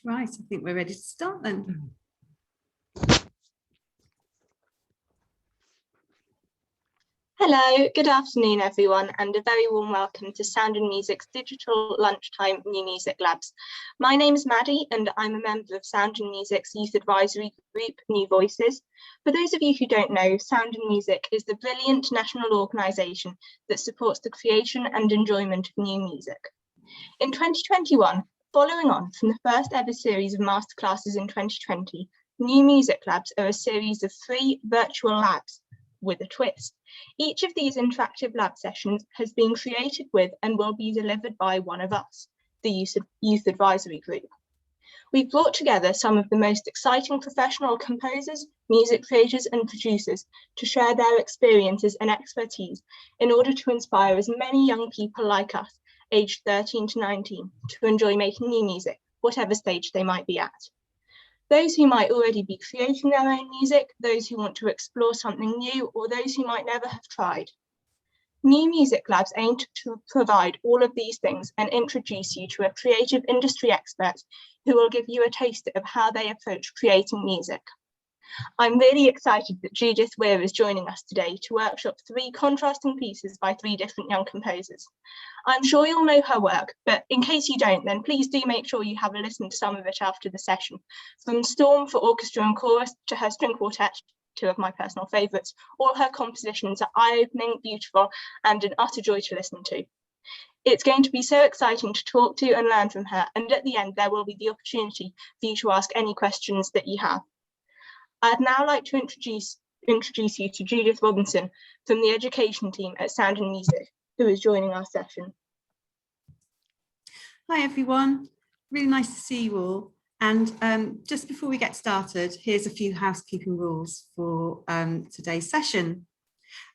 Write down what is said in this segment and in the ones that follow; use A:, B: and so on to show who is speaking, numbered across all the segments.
A: Right, I think we're ready to start then.
B: Hello, good afternoon everyone, and a very warm welcome to Sound and Music's digital lunchtime New Music Labs. My name is Maddie and I'm a member of Sound and Music's youth advisory group, New Voices. For those of you who don't know, Sound and Music is the brilliant national organisation that supports the creation and enjoyment of new music. In 2021, following on from the first ever series of masterclasses in 2020, New Music Labs are a series of 3 virtual labs with a twist. Each of these interactive lab sessions has been created with and will be delivered by one of us, the Youth Advisory Group. We've brought together some of the most exciting professional composers, music creators and producers to share their experiences and expertise in order to inspire as many young people like us, aged 13 to 19, to enjoy making new music, whatever stage they might be at. Those who might already be creating their own music, those who want to explore something new, or those who might never have tried. New Music Labs aim to provide all of these things and introduce you to a creative industry expert who will give you a taste of how they approach creating music. I'm really excited that Judith Weir is joining us today to workshop 3 contrasting pieces by 3 different young composers. I'm sure you'll know her work, but in case you don't, then please do make sure you have a listen to some of it after the session. From Storm for orchestra and chorus to her string quartet, 2 of my personal favourites, all her compositions are eye-opening, beautiful, and an utter joy to listen to. It's going to be so exciting to talk to and learn from her, and at the end there will be the opportunity for you to ask any questions that you have. I'd now like to introduce you to Julius Robinson from the education team at Sound and Music, who is joining our session.
A: Hi everyone, really nice to see you all. And just before we get started, here's a few housekeeping rules for today's session.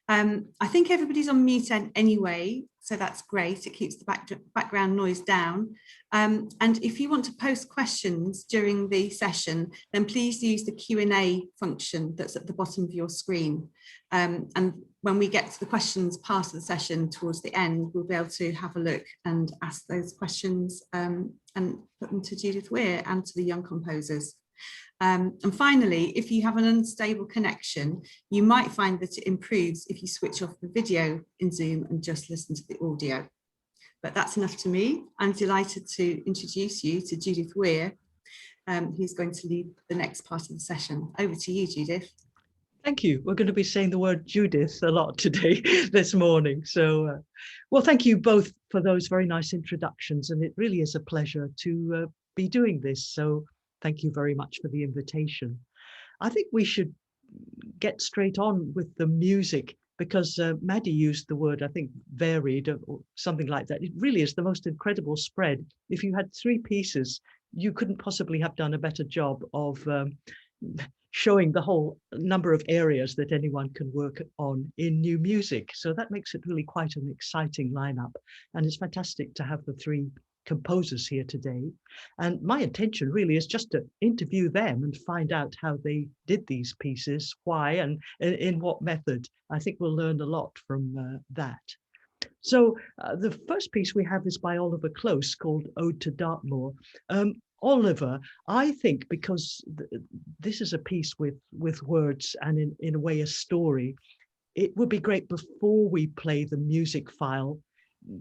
A: I think everybody's on mute anyway, so that's great. It keeps the background noise down. And if you want to post questions during the session, then please use the Q&A function that's at the bottom of your screen. And when we get to the questions part of the session towards the end, we'll be able to have a look and ask those questions and put them to Judith Weir and to the young composers. And finally, if you have an unstable connection, you might find that it improves if you switch off the video in Zoom and just listen to the audio. But that's enough to me. I'm delighted to introduce you to Judith Weir, who's going to lead the next part of the session. Over to you, Judith.
C: Thank you. We're going to be saying the word Judith a lot today, this morning. So, well, thank you both for those very nice introductions. And it really is a pleasure to be doing this. So thank you very much for the invitation. I think we should get straight on with the music because Maddie used the word, I think, varied or something like that. It really is the most incredible spread. If you had 3 pieces, you couldn't possibly have done a better job of showing the whole number of areas that anyone can work on in new music. So that makes it really quite an exciting lineup. And it's fantastic to have the 3 composers here today. And my intention really is just to interview them and find out how they did these pieces, why, and in what method. I think we'll learn a lot from that. So the first piece we have is by Oliver Close called Ode to Dartmoor. Oliver, I think because this is a piece with words and in a way a story, it would be great before we play the music file.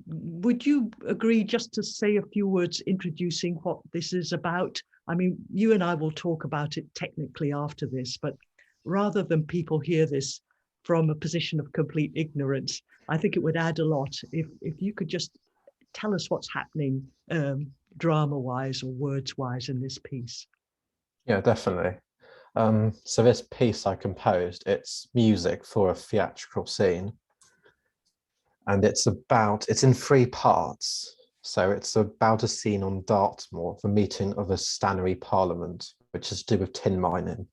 C: Would you agree just to say a few words introducing what this is about? I mean, you and I will talk about it technically after this, but rather than people hear this from a position of complete ignorance, I think it would add a lot if you could just tell us what's happening drama-wise or words-wise in this piece. Yeah,
D: definitely. So this piece I composed, it's music for a theatrical scene. And it's in 3 parts. So it's about a scene on Dartmoor, the meeting of a stanary parliament, which is to do with tin mining.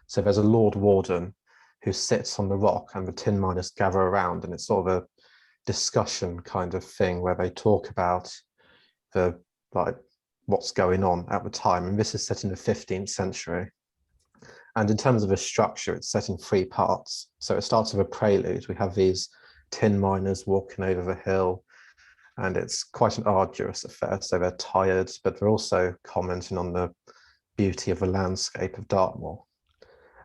D: So there's a Lord Warden who sits on the rock and the tin miners gather around, and it's sort of a discussion kind of thing where they talk about what's going on at the time. And this is set in the 15th century. And in terms of a structure, it's set in 3 parts. So it starts with a prelude. We have these tin miners walking over the hill, and it's quite an arduous affair. So they're tired, but they're also commenting on the beauty of the landscape of Dartmoor.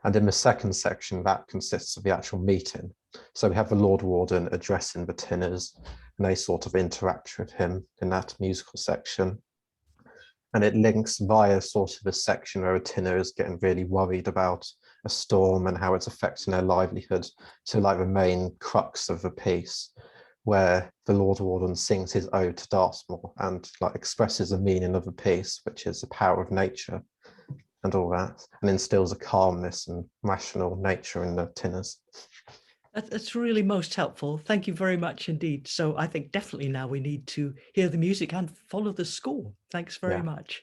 D: And in the second section, that consists of the actual meeting. So we have the Lord Warden addressing the Tinners, and they sort of interact with him in that musical section. And it links via sort of a section where a tinner is getting really worried about a storm and how it's affecting their livelihood, to like the main crux of the piece, where the Lord Warden sings his ode to Dartmoor and like expresses the meaning of the piece, which is the power of nature and all that, and instills a calmness and rational nature in the tinners.
C: That's really most helpful. Thank you very much indeed. So I think definitely now we need to hear the music and follow the score. Thanks very much.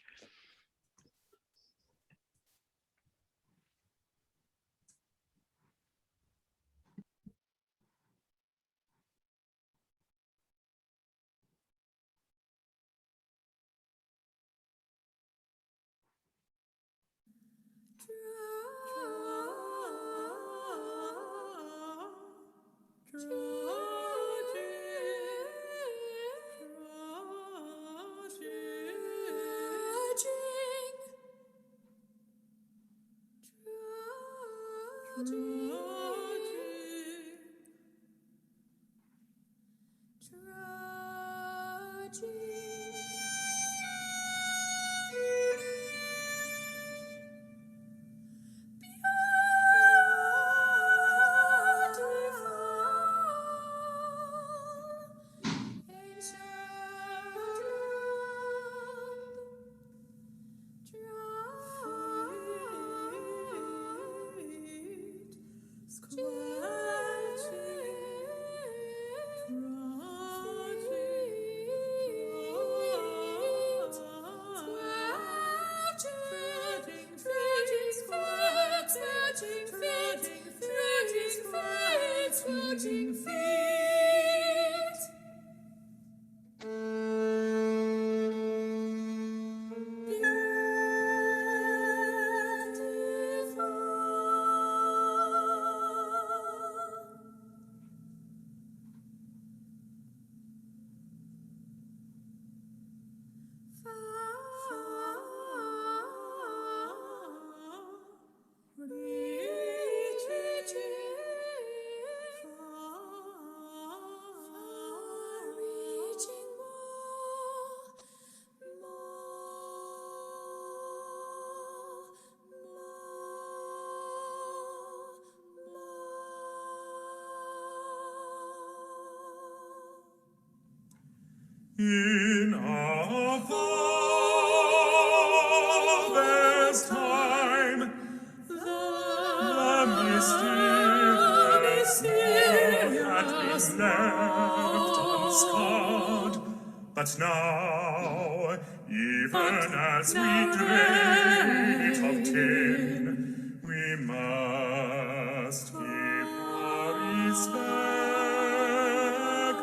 E: In a father's time, the mystic had been left unscarred. But now, even as we drain it of tin, we must keep our respect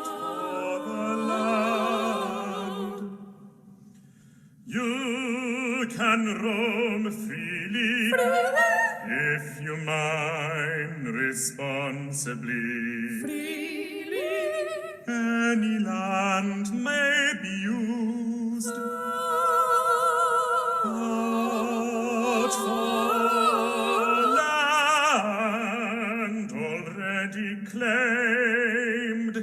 E: for the land. You can roam freely if you mine responsibly. Any land may be used, but for land already claimed,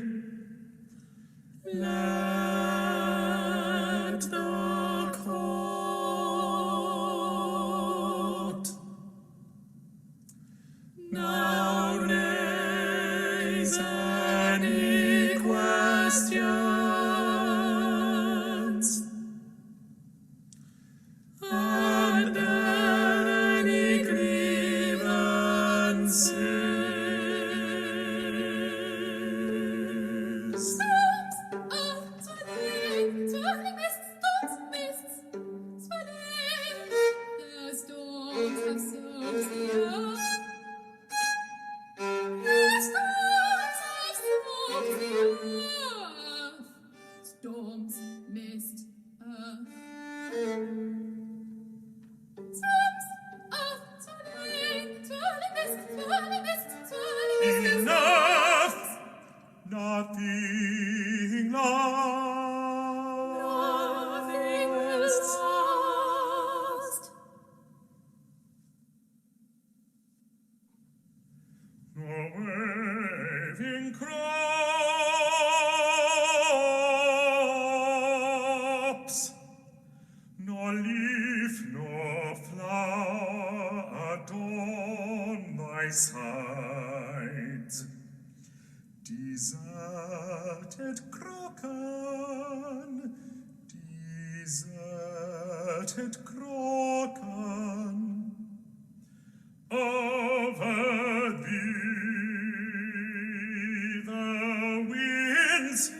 E: let the court now raise any questions and any grievances.
F: Storms, mist, earth.
E: Enough! Nothing like leaf nor flower adorn thy sides. Deserted Kroken, deserted Kroken, over thee the wind sings,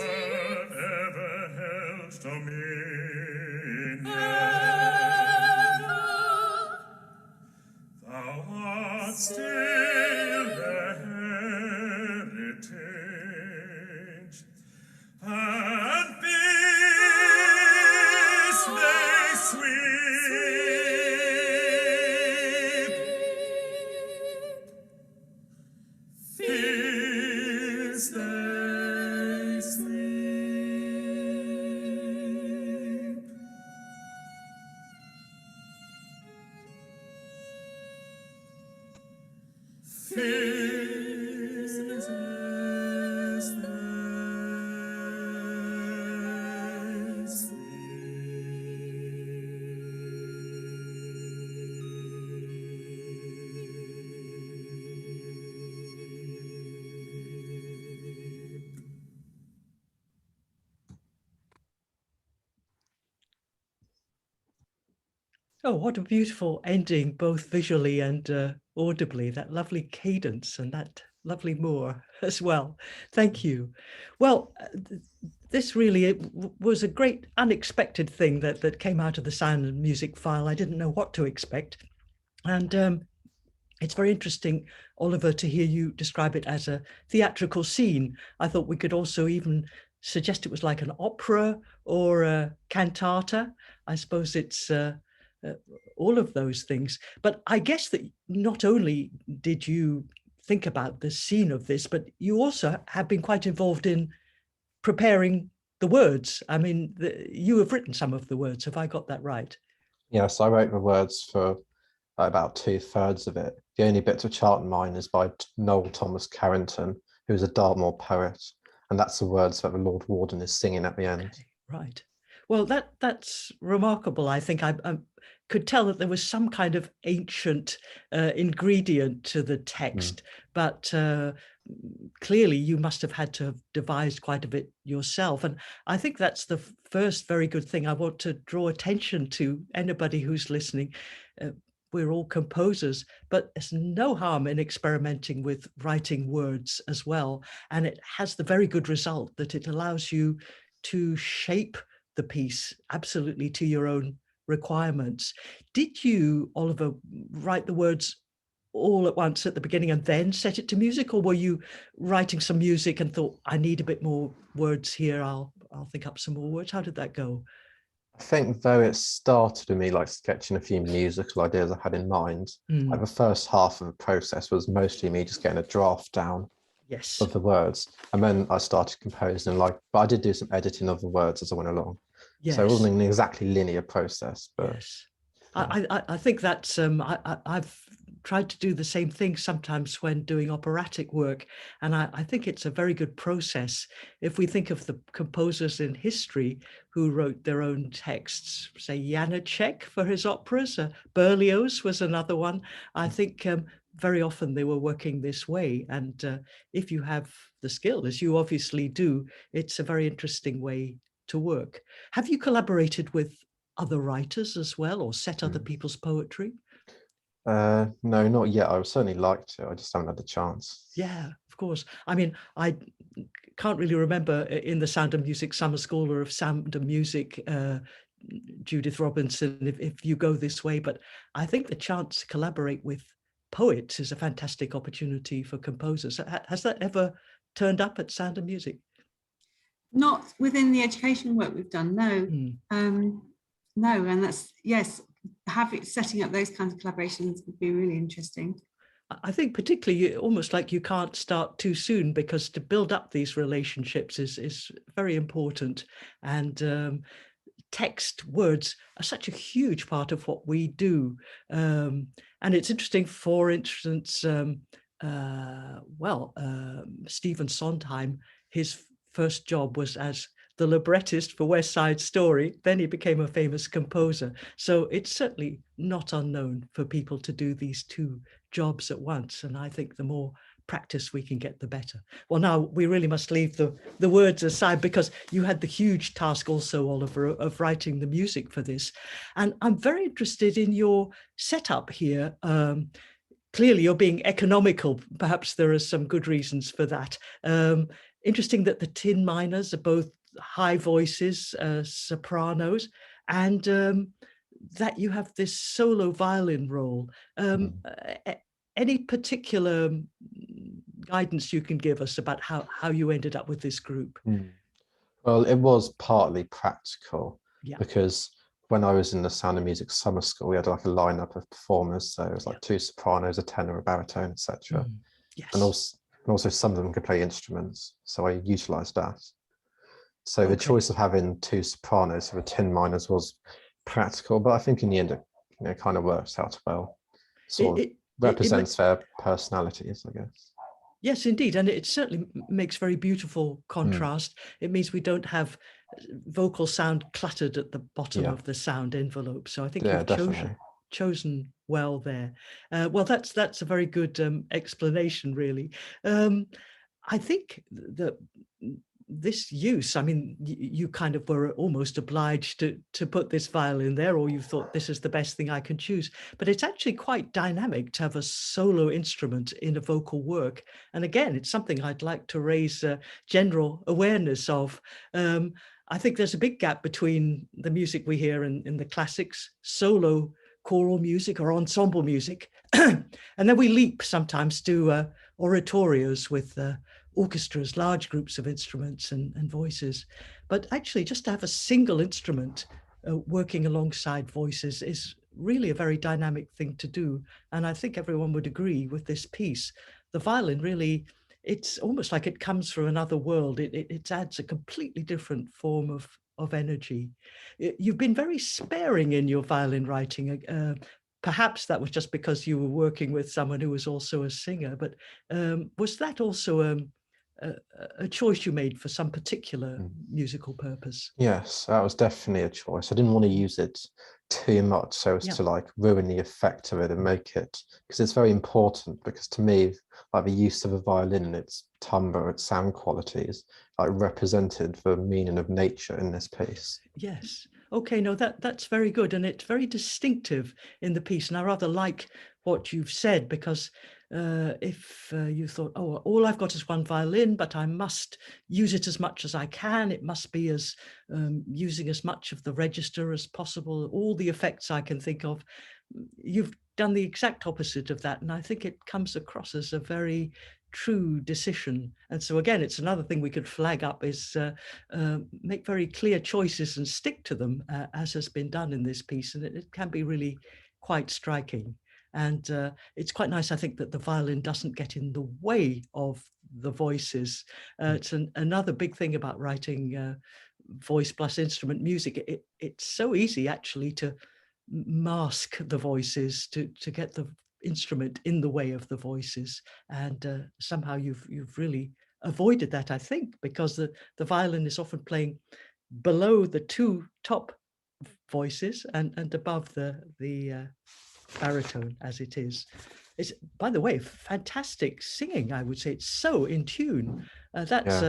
E: and ever held dominion. Thou art still their heritage, and peace they sweep. Peace they sweep. Peace they
C: Oh, what a beautiful ending, both visually and audibly, that lovely cadence and that lovely moor as well. Thank you. Well, this really was a great unexpected thing that came out of the sound and music file. I didn't know what to expect. And it's very interesting, Oliver, to hear you describe it as a theatrical scene. I thought we could also even suggest it was like an opera or a cantata. I suppose it's all of those things. But I guess that not only did you think about the scene of this, but you also have been quite involved in preparing the words. I mean, you have written some of the words. Have I got that right?
D: Yes, I wrote the words for about 2/3 of it. The only bit of chart in mine is by Noel Thomas Carrington, who's a Dartmoor poet, and that's the words that the Lord Warden is singing at the end.
C: Right. Well, that's remarkable. I think I could tell that there was some kind of ancient ingredient to the text, but clearly you must have had to have devised quite a bit yourself. And I think that's the first very good thing I want to draw attention to anybody who's listening. We're all composers, but there's no harm in experimenting with writing words as well. And it has the very good result that it allows you to shape the piece absolutely to your own requirements. Did you, Oliver, write the words all at once at the beginning and then set it to music, or were you writing some music and thought, I need a bit more words here, I'll think up some more words? How did that go?
D: I think though it started with me like sketching a few musical ideas I had in mind, like the first half of the process was mostly me just getting a draft down of the words, and then I started composing, but I did do some editing of the words as I went along.
C: Yes.
D: So it wasn't an exactly linear process, but
C: yes. I think that's I've tried to do the same thing sometimes when doing operatic work, and I think it's a very good process. If we think of the composers in history who wrote their own texts, say Janacek for his operas, Berlioz was another one. I think very often they were working this way, and if you have the skill, as you obviously do, it's a very interesting way to work. Have you collaborated with other writers as well, or set other people's poetry?
D: No, not yet. I would certainly like to. I just haven't had the chance.
C: Yeah, of course. I mean, I can't really remember in the Sound of Music Summer School or of Sound of Music, Judith Robinson, if you go this way, but I think the chance to collaborate with poets is a fantastic opportunity for composers. Has that ever turned up at Sound of Music?
A: Not within the educational work we've done, no. No, and that's, yes, setting up those kinds of collaborations would be really interesting.
C: I think particularly almost like you can't start too soon, because to build up these relationships is very important. And text, words are such a huge part of what we do. And it's interesting, for instance, Stephen Sondheim, his first job was as the librettist for West Side Story. Then he became a famous composer. So it's certainly not unknown for people to do these two jobs at once. And I think the more practice we can get, the better. Well, now we really must leave the words aside, because you had the huge task also, Oliver, of writing the music for this. And I'm very interested in your setup here. Clearly you're being economical. Perhaps there are some good reasons for that. Interesting that the tin minors are both high voices, sopranos, and that you have this solo violin role. Any particular guidance you can give us about how you ended up with this group?
D: Well, it was partly practical,
C: Yeah.
D: because when I was in the Sound of Music summer school, we had like a lineup of performers. So it was like two sopranos, a tenor, a baritone, etc.
C: Yes.
D: And also some of them could play instruments. So I utilized that. So the choice of having two sopranos for the tin minors was practical, but I think in the end it kind of works out well. Sort of represents their personalities, I guess.
C: Yes, indeed. And it certainly makes very beautiful contrast. It means we don't have vocal sound cluttered at the bottom of the sound envelope. So I think you've chosen well there. Well, that's a very good explanation, really. I think that this use, I mean, you kind of were almost obliged to put this violin there, or you thought this is the best thing I can choose. But it's actually quite dynamic to have a solo instrument in a vocal work. And again, it's something I'd like to raise general awareness of. I think there's a big gap between the music we hear in the classics, solo choral music or ensemble music. And then we leap sometimes to oratorios with orchestras, large groups of instruments and voices. But actually just to have a single instrument working alongside voices is really a very dynamic thing to do. And I think everyone would agree with this piece. The violin really, it's almost like it comes from another world. It adds a completely different form of energy. You've been very sparing in your violin writing. Perhaps that was just because you were working with someone who was also a singer, but was that also a choice you made for some particular musical purpose?
D: Yes, that was definitely a choice. I didn't want to use it too much so as to like ruin the effect of it and make it, because it's very important, because to me, like the use of a violin and its timbre, its sound qualities, like represented the meaning of nature in this piece.
C: Yes. Okay, no, that's very good. And it's very distinctive in the piece. And I rather like what you've said, because if you thought, oh, all I've got is one violin, but I must use it as much as I can. It must be as using as much of the register as possible, all the effects I can think of. You've done the exact opposite of that. And I think it comes across as a very true decision. And so again, it's another thing we could flag up is make very clear choices and stick to them, as has been done in this piece. And it can be really quite striking. And it's quite nice, I think, that the violin doesn't get in the way of the voices. It's another big thing about writing voice plus instrument music. It's so easy actually to mask the voices, to get the instrument in the way of the voices. And somehow you've really avoided that, I think, because the violin is often playing below the two top voices and above the baritone, as it is. It's, by the way, fantastic singing, I would say. It's so in tune. That's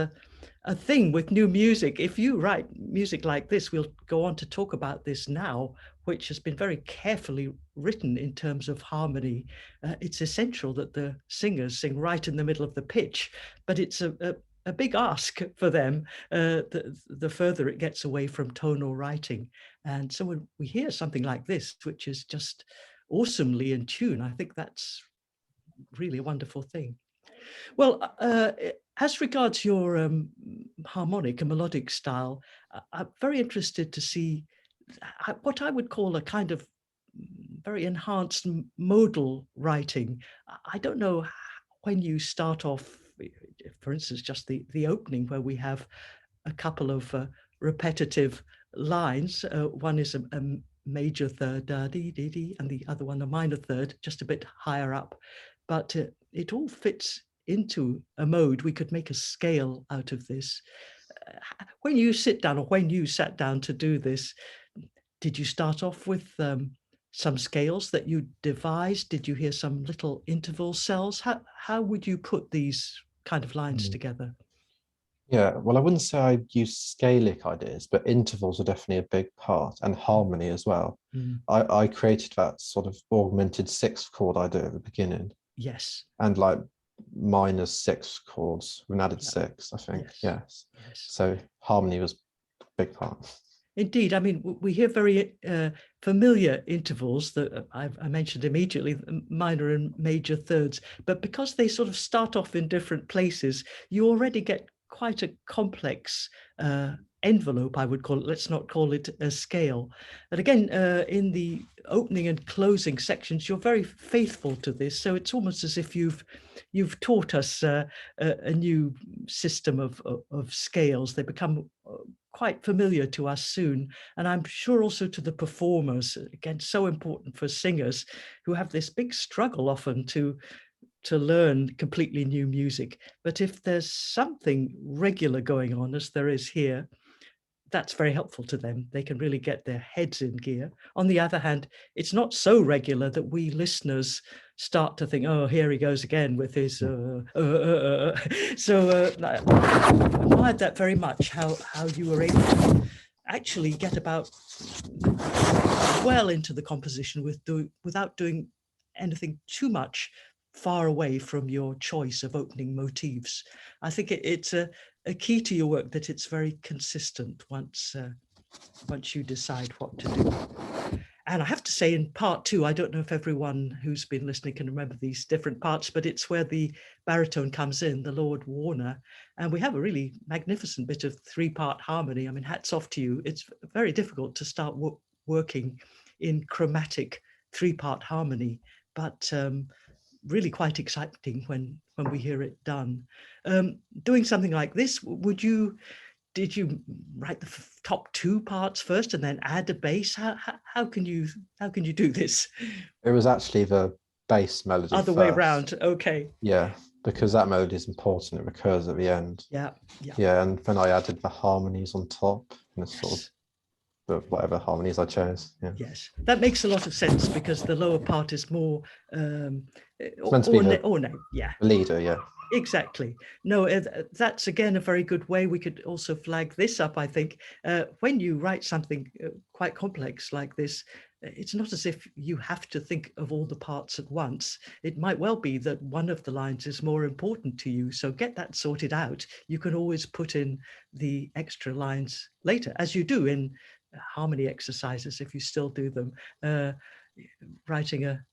C: a thing with new music. If you write music like this, we'll go on to talk about this now, which has been very carefully written in terms of harmony. It's essential that the singers sing right in the middle of the pitch, but it's a big ask for them the further it gets away from tonal writing. And so when we hear something like this, which is just awesomely in tune, I think that's really a wonderful thing. Well, as regards your harmonic and melodic style, I'm very interested to see what I would call a kind of very enhanced modal writing. I don't know when you start off, for instance, just the opening where we have a couple of repetitive lines. One is a major third, da dee dee dee, and the other one a minor third, just a bit higher up. But it all fits into a mode. We could make a scale out of this. when you sit down, or when you sat down to do this, did you start off with some scales that you devised? Did you hear some little interval cells? How would you put these kind of lines together?
D: Yeah, well, I wouldn't say I use scalic ideas, but intervals are definitely a big part, and harmony as well. I created that sort of augmented sixth chord idea at the beginning.
C: Yes.
D: And like minor six chords, we added six, I think. Yes. So harmony was a big part.
C: Indeed, I mean, we hear very familiar intervals that I mentioned immediately, minor and major thirds, but because they sort of start off in different places, you already get quite a complex envelope, I would call it. Let's not call it a scale. And again, in the opening and closing sections, you're very faithful to this. So it's almost as if you've taught us a new system of scales. They become quite familiar to us soon, and I'm sure also to the performers. Again, so important for singers who have this big struggle often to learn completely new music. But if there's something regular going on, as there is here, that's very helpful to them. They can really get their heads in gear. On the other hand, it's not so regular that we listeners start to think, oh, here he goes again with his So I admired that very much, how you were able to actually get about well into the composition without doing anything too much far away from your choice of opening motifs. I think it's a key to your work that it's very consistent once you decide what to do. And I have to say, in part two, I don't know if everyone who's been listening can remember these different parts, but it's where the baritone comes in, the Lord Warner, and we have a really magnificent bit of three-part harmony. I mean, hats off to you. It's very difficult to start working in chromatic three-part harmony, but really quite exciting when we hear it done. Doing something like this, did you write the top two parts first and then add a bass? How can you do this?
D: It was actually the bass melody
C: Other
D: first.
C: way around. Okay.
D: Yeah, because that melody is important. It recurs at the end.
C: Yeah.
D: Yeah, and then I added the harmonies on top, and it's sort of whatever harmonies I chose. Yeah.
C: Yes, that makes a lot of sense because the lower part is more
D: it's meant to be the leader. Yeah.
C: Exactly. No, that's again a very good way. We could also flag this up, I think. When you write something quite complex like this, it's not as if you have to think of all the parts at once. It might well be that one of the lines is more important to you. So get that sorted out. You can always put in the extra lines later, as you do in harmony exercises, if you still do them.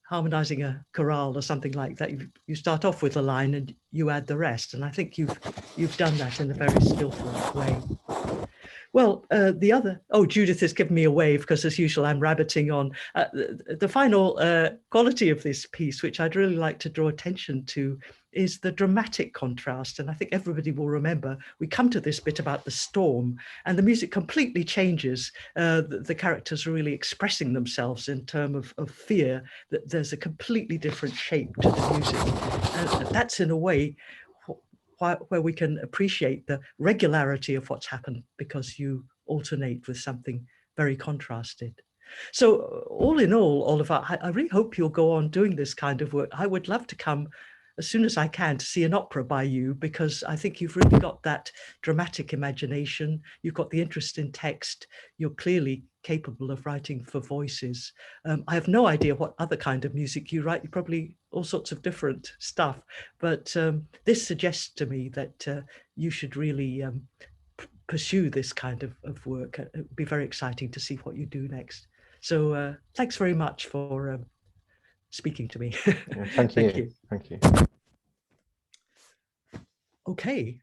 C: Harmonizing a chorale or something like that, you start off with a line and you add the rest, and I think you've done that in a very skillful way. Well, Judith has given me a wave because, as usual, I'm rabbiting on. The final quality of this piece, which I'd really like to draw attention to, is the dramatic contrast. And I think everybody will remember, we come to this bit about the storm and the music completely changes. The characters are really expressing themselves in terms of fear, that there's a completely different shape to the music. And that's in a way where we can appreciate the regularity of what's happened because you alternate with something very contrasted. So all in all, Oliver, I really hope you'll go on doing this kind of work. I would love to come as soon as I can to see an opera by you, because I think you've really got that dramatic imagination. You've got the interest in text. You're clearly capable of writing for voices. I have no idea what other kind of music you write. You probably all sorts of different stuff, but this suggests to me that you should really pursue this kind of work. It would be very exciting to see what you do next. So thanks very much for speaking to me.
D: Yeah, thank you. Thank you.
C: Okay,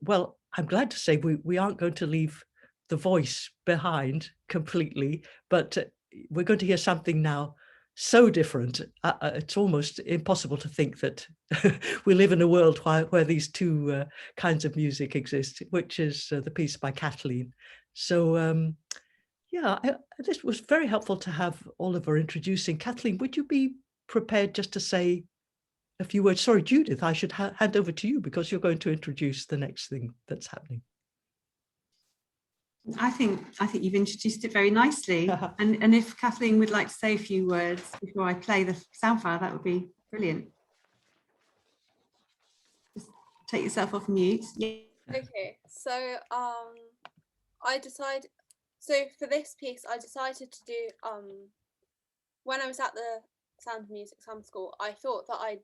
C: well, I'm glad to say we aren't going to leave the voice behind completely, but we're going to hear something now so different. It's almost impossible to think that we live in a world where these two kinds of music exist, which is the piece by Kathleen. So this was very helpful to have Oliver introducing. Kathleen, would you be prepared just to say a few words? Sorry, Judith, I should hand over to you because you're going to introduce the next thing that's happening.
A: I think you've introduced it very nicely. And if Kathleen would like to say a few words before I play the sound file, that would be brilliant. Just take yourself off mute. Yeah.
G: Okay, so for this piece I decided to do when I was at the Sound of Music Summer School, I thought that I'd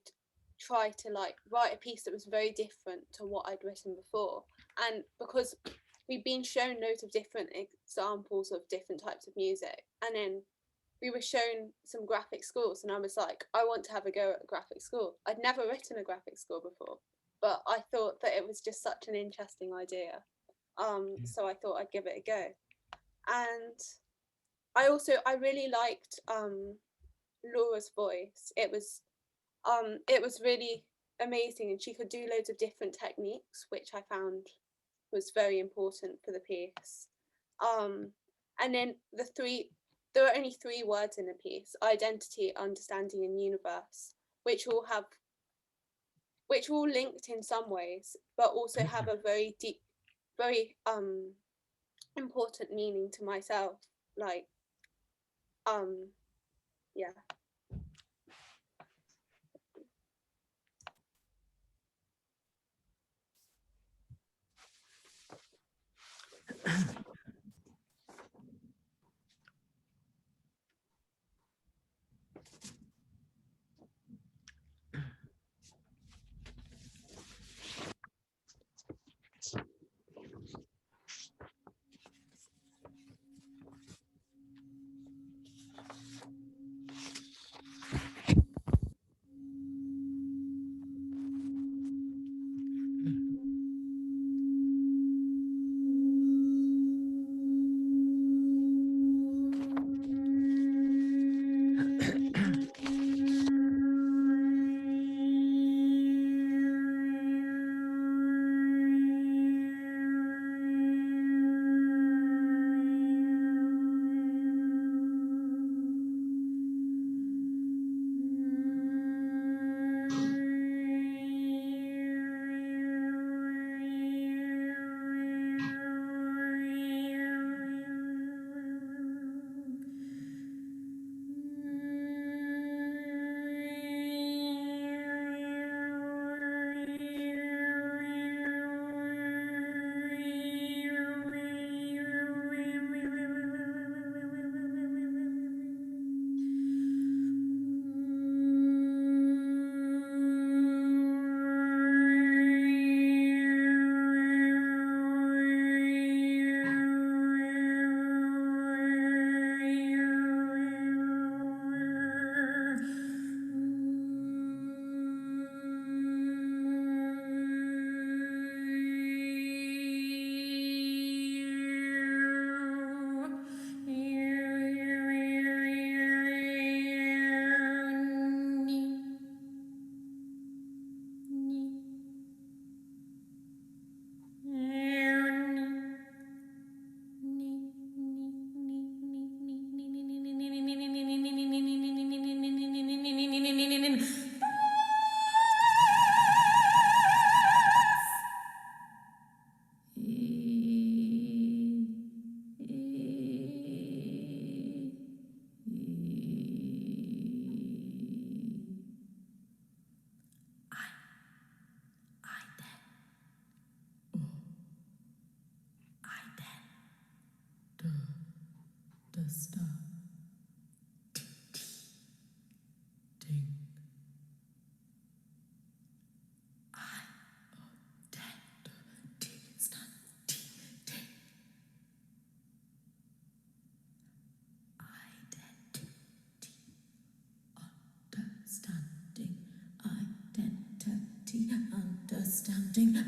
G: try to like write a piece that was very different to what I'd written before, and because we've been shown loads of different examples of different types of music, and then we were shown some graphic scores, and I was like, I want to have a go at a graphic score. I'd never written a graphic score before, but I thought that it was just such an interesting idea, so I thought I'd give it a go. And I really liked Laura's voice. It was really amazing, and she could do loads of different techniques, which I found was very important for the piece. And then there are only 3 words in the piece: identity, understanding, and universe, which all linked in some ways, but also have a very deep, very important meaning to myself. Like, yeah.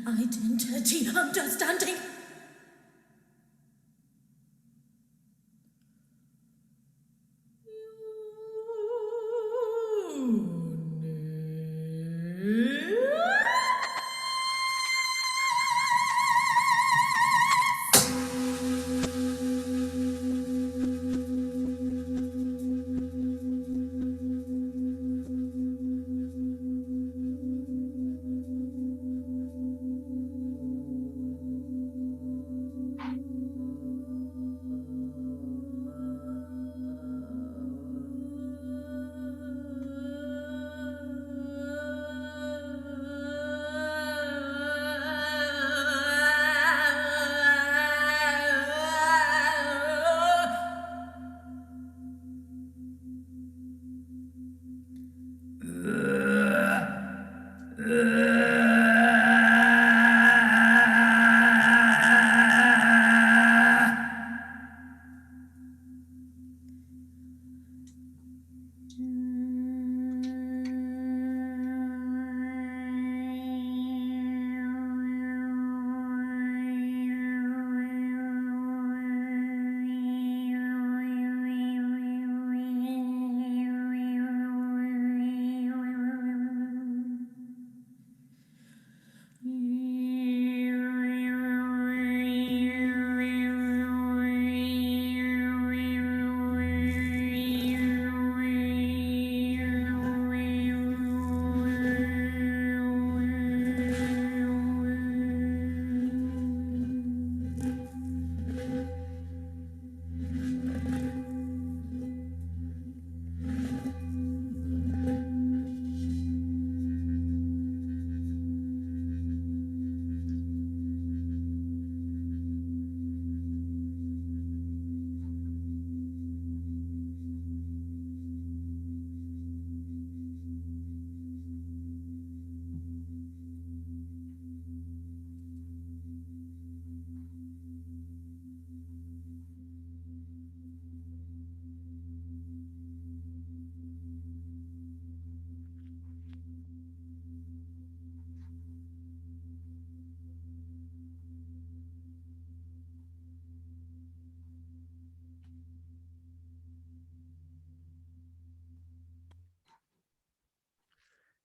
E: Identity, understanding.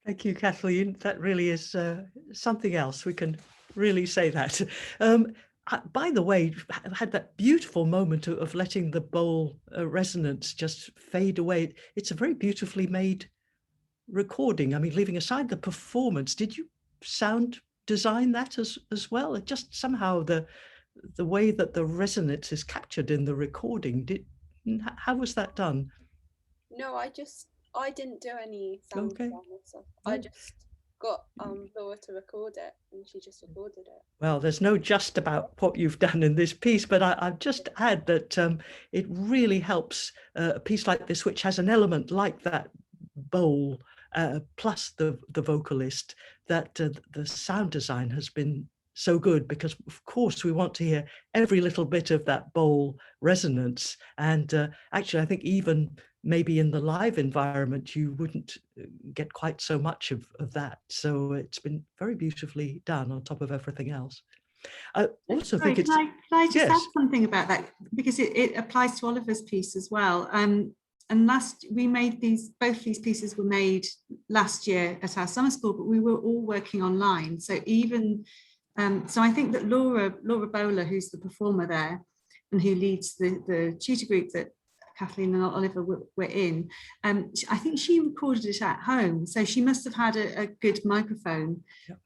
C: Thank you, Kathleen. That really is something else. We can really say that. By the way, I had that beautiful moment of letting the bowl resonance just fade away. It's a very beautifully made recording. I mean, leaving aside the performance, did you sound design that as well? It just somehow the way that the resonance is captured in the recording, how was that done?
G: No, I didn't do any sound
C: Okay.
G: design and stuff. I just got Laura to record it, and she just recorded it.
C: Well, there's no just about what you've done in this piece, but I'd just add that it really helps a piece like this, which has an element like that bowl, plus the vocalist, that the sound design has been so good, because of course we want to hear every little bit of that bowl resonance. And actually, I think even maybe in the live environment, you wouldn't get quite so much of that. So it's been very beautifully done on top of everything else. I also think it's...
A: Can I just
C: yes.
A: add something about that? Because it applies to Oliver's piece as well. And we made both these pieces were made last year at our summer school, but we were all working online. So even, so I think that Laura Bowler, who's the performer there and who leads the tutor group that Kathleen and Oliver were in, I think she recorded it at home. So she must have had a good microphone. Yep.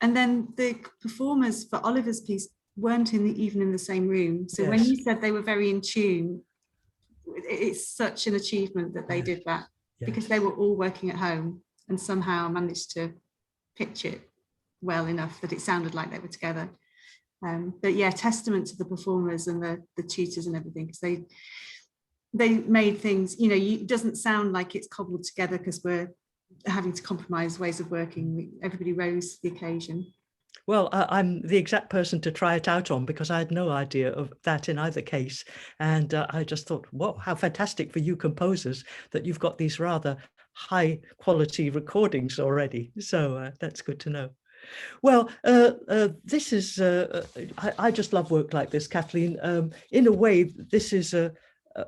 A: And then the performers for Oliver's piece weren't even in the same room. So yes. When you said they were very in tune, it's such an achievement that they did that, because they were all working at home and somehow managed to pitch it well enough that it sounded like they were together. But yeah, testament to the performers and the tutors and everything, because they made things, it doesn't sound like it's cobbled together because we're having to compromise ways of working. Everybody rose to the occasion.
C: Well, I'm the exact person to try it out on, because I had no idea of that in either case. And I just thought, whoa, how fantastic for you composers that you've got these rather high quality recordings already. So that's good to know. Well, this is, I just love work like this, Kathleen. In a way, this is a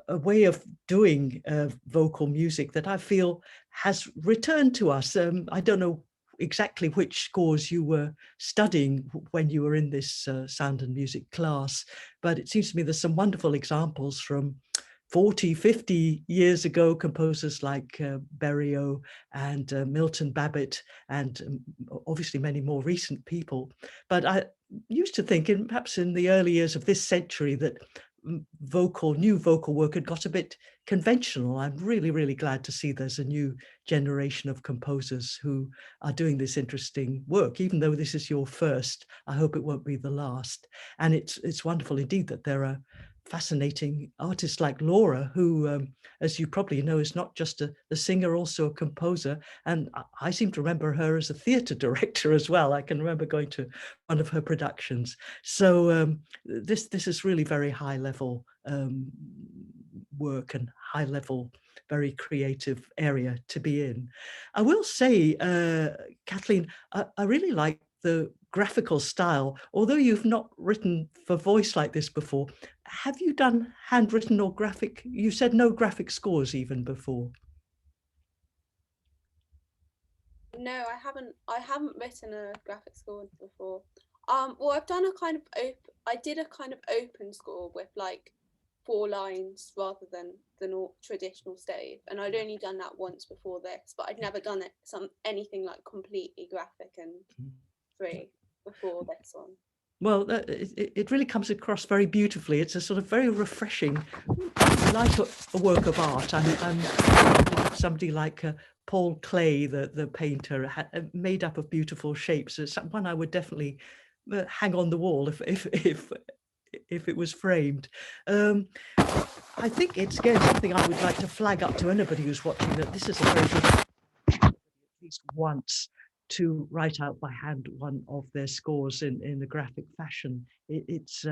C: way of doing vocal music that I feel has returned to us. I don't know exactly which scores you were studying when you were in this sound and music class, but it seems to me there's some wonderful examples from 40, 50 years ago, composers like Berio and Milton Babbitt, and obviously many more recent people. But I used to think, perhaps in the early years of this century, that new vocal work had got a bit conventional. I'm really, really glad to see there's a new generation of composers who are doing this interesting work. Even though this is your first, I hope it won't be the last. And it's wonderful indeed that there are fascinating artists like Laura, who, as you probably know, is not just a singer, also a composer. And I seem to remember her as a theatre director as well. I can remember going to one of her productions. So this is really very high level work and high level, very creative area to be in. I will say, Kathleen, I really like the graphical style. Although you've not written for voice like this before, have you done handwritten or graphic? You said no graphic scores even before.
G: No, I haven't written a graphic score before. Well, I've done I did a kind of open score with like 4 lines rather than the traditional stave, and I'd only done that once before this, but I'd never done anything like completely graphic and free before this one. Well,
C: it really comes across very beautifully. It's a sort of very refreshing, like a work of art. I'm somebody like Paul Klee, the painter, made up of beautiful shapes. It's one I would definitely hang on the wall if it was framed. I think it's again something I would like to flag up to anybody who's watching, that this is a very good, at least once, to write out by hand one of their scores in a graphic fashion. It's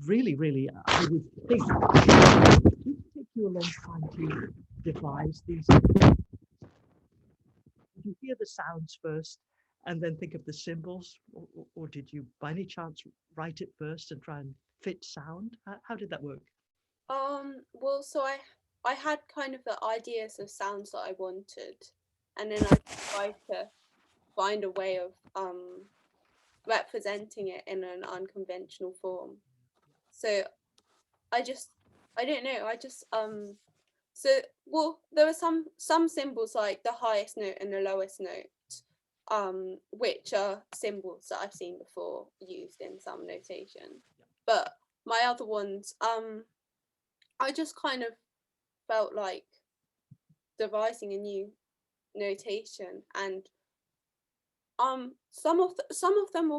C: really, really, I would think, it would take you a long time to devise these. Did you hear the sounds first and then think of the symbols, or did you by any chance write it first and try and fit sound? How did that work?
G: Well, so I had kind of the ideas of sounds that I wanted, and then I tried to find a way of representing it in an unconventional form. So I don't know, there are some symbols like the highest note and the lowest note, which are symbols that I've seen before used in some notation. But my other ones, I just kind of felt like devising a new notation, and some of them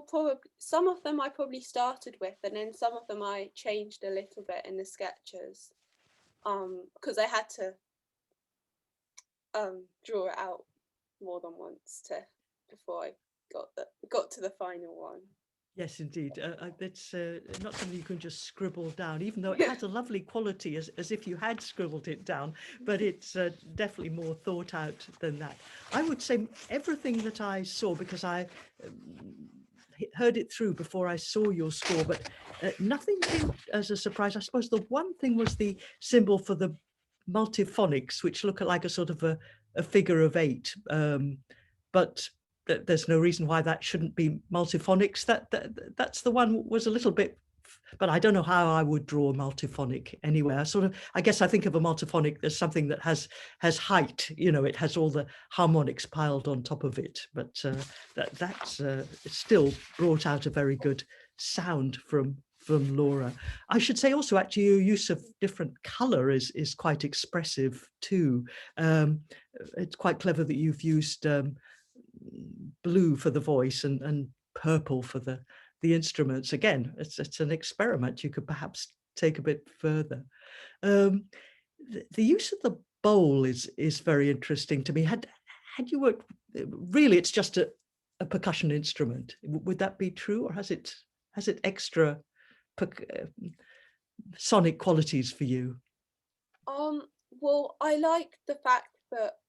G: I probably started with, and then some of them I changed a little bit in the sketches, because I had to draw it out more than once before I got to the final one.
C: Yes, indeed. It's not something you can just scribble down, even though it has a lovely quality as if you had scribbled it down, but it's definitely more thought out than that. I would say everything that I saw, because I heard it through before I saw your score, but nothing came as a surprise. I suppose the one thing was the symbol for the multiphonics, which look like a sort of a figure of 8, but there's no reason why that shouldn't be multiphonics. That's the one was a little bit, but I don't know how I would draw a multiphonic anyway. I guess I think of a multiphonic as something that has height, it has all the harmonics piled on top of it, but that's still brought out a very good sound from Laura. I should say also, actually, your use of different color is quite expressive too. It's quite clever that you've used blue for the voice and purple for the instruments. Again, it's an experiment you could perhaps take a bit further. The use of the bowl is very interesting to me. Had you worked, really it's just a percussion instrument, would that be true, or has it extra sonic qualities for you?
G: Well, I like the fact that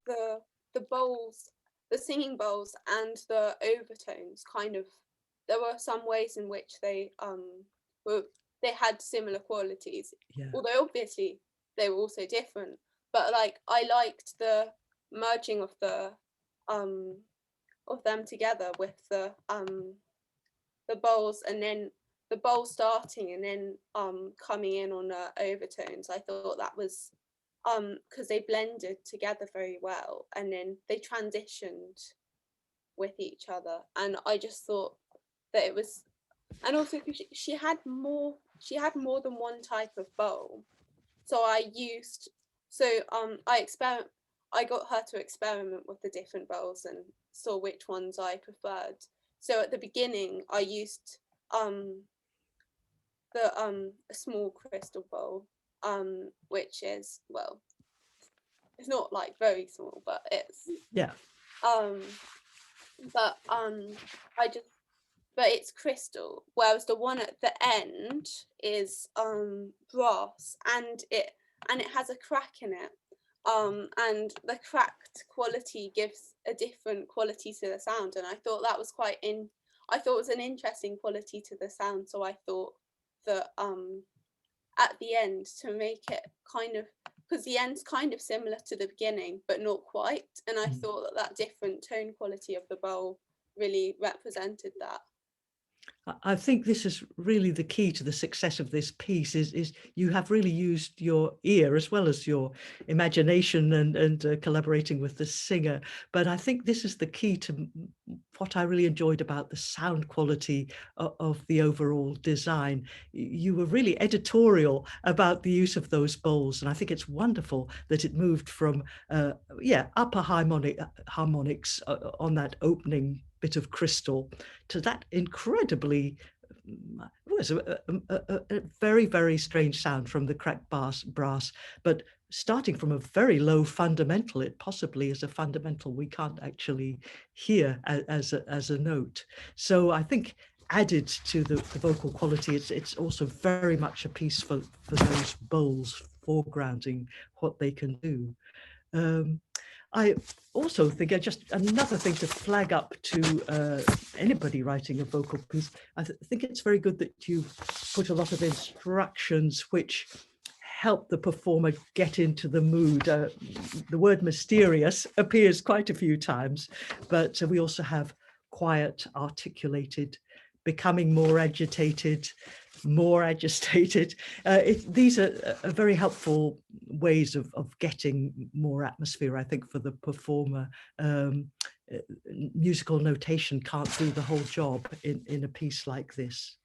G: the bowls, the singing bowls and the overtones there were some ways in which they had similar qualities, although obviously they were also different, but like I liked the merging of them together with the bowls, and then the bowl starting and then coming in on the overtones. I thought that was because they blended together very well, and then they transitioned with each other, and I just thought that it was, and also she had more than one type of bowl, so I got her to experiment with the different bowls and saw which ones I preferred. So at the beginning I used a small crystal bowl, which is, well, it's not like very small, but it's but it's crystal, whereas the one at the end is brass, and it has a crack in it, and the cracked quality gives a different quality to the sound, and I thought that was I thought it was an interesting quality to the sound. So I thought that at the end, to make it kind of, because the end's kind of similar to the beginning but not quite, and I thought that different tone quality of the bowl really represented that.
C: I think this is really the key to the success of this piece is you have really used your ear as well as your imagination and collaborating with the singer. But I think this is the key to what I really enjoyed about the sound quality of the overall design. You were really editorial about the use of those bowls, and I think it's wonderful that it moved from upper harmonics on that opening bit of crystal to that incredibly, it was a very, very strange sound from the cracked brass, but starting from a very low fundamental. It possibly is a fundamental we can't actually hear as a note. So I think added to the vocal quality, it's also very much a piece for those bowls foregrounding what they can do. I also think just another thing to flag up to anybody writing a vocal piece. I think it's very good that you've put a lot of instructions which help the performer get into the mood. The word mysterious appears quite a few times, but we also have quiet, articulated, becoming more agitated, more agitated. These are very helpful ways of getting more atmosphere, I think, for the performer. Musical notation can't do the whole job in a piece like this.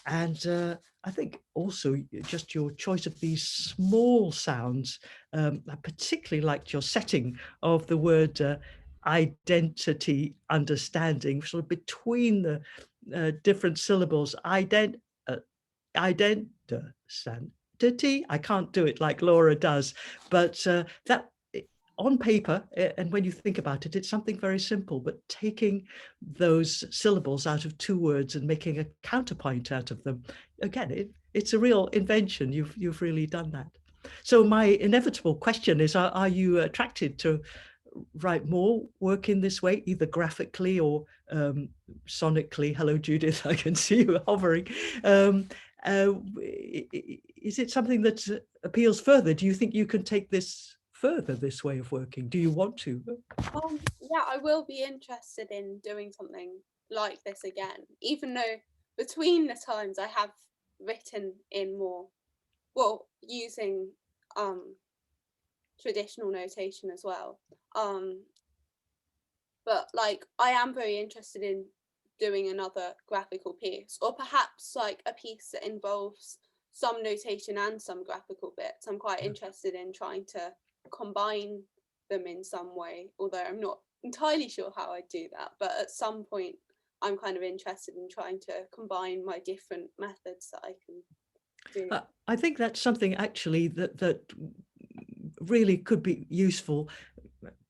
C: And I think also just your choice of these small sounds. I particularly liked your setting of the word identity, understanding, sort of between the different syllables. Identity. I can't do it like Laura does, but that on paper, and when you think about it, it's something very simple, but taking those syllables out of two words and making a counterpoint out of them, again, it's a real invention. You've really done that. So my inevitable question is, are you attracted to write more work in this way, either graphically or sonically? Hello, Judith, I can see you hovering. Is it something that appeals further? Do you think you can take this further, this way of working? Do you want to?
G: Yeah, I will be interested in doing something like this again, even though between the times I have written in more, well, using traditional notation as well. But like, I am very interested in doing another graphical piece, or perhaps like a piece that involves some notation and some graphical bits. I'm quite interested in trying to combine them in some way, although I'm not entirely sure how I do that. But at some point, I'm kind of interested in trying to combine my different methods that I can do.
C: I think that's something actually that really could be useful.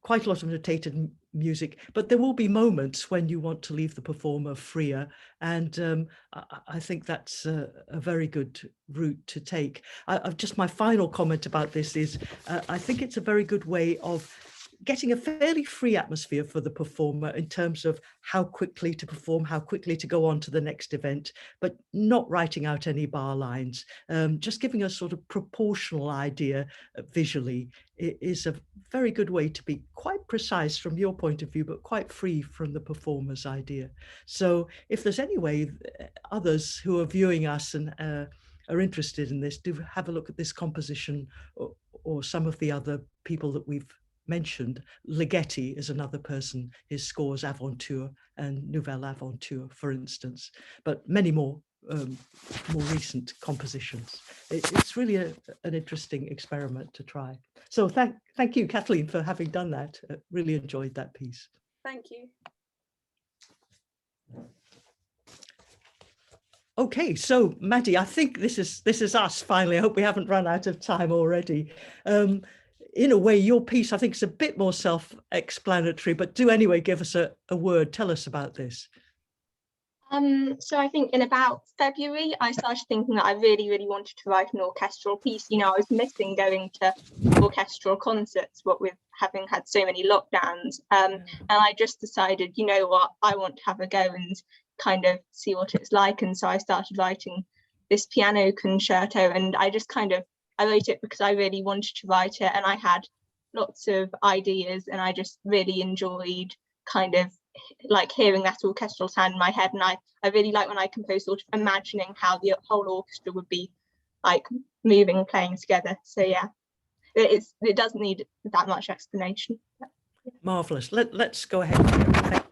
C: Quite a lot of notated music, but there will be moments when you want to leave the performer freer, and I think that's a very good route to take. Just my final comment about this is I think it's a very good way of getting a fairly free atmosphere for the performer in terms of how quickly to perform, how quickly to go on to the next event, but not writing out any bar lines. Just giving a sort of proportional idea visually is a very good way to be quite precise from your point of view, but quite free from the performer's idea. So if there's any way others who are viewing us and are interested in this, do have a look at this composition or some of the other people that we've mentioned. Ligeti is another person, his scores Aventure and Nouvelle Aventure, for instance, but many more recent compositions. It's really an interesting experiment to try. So thank you, Kathleen, for having done that. Really enjoyed that piece.
G: Thank you.
C: Okay, so Maddie, I think this is us finally. I hope we haven't run out of time already. In a way, your piece, I think, is a bit more self-explanatory, but do anyway give us a word. Tell us about this.
B: So I think in about February, I started thinking that I really, really wanted to write an orchestral piece. You know, I was missing going to orchestral concerts, what with having had so many lockdowns. And I just decided, you know what, I want to have a go and kind of see what it's like. And so I started writing this piano concerto, and I wrote it because I really wanted to write it, and I had lots of ideas, and I just really enjoyed kind of like hearing that orchestral sound in my head. And I really like when I compose, sort of imagining how the whole orchestra would be like moving, playing together. So yeah, it doesn't need that much explanation.
C: Marvelous. Let's go ahead.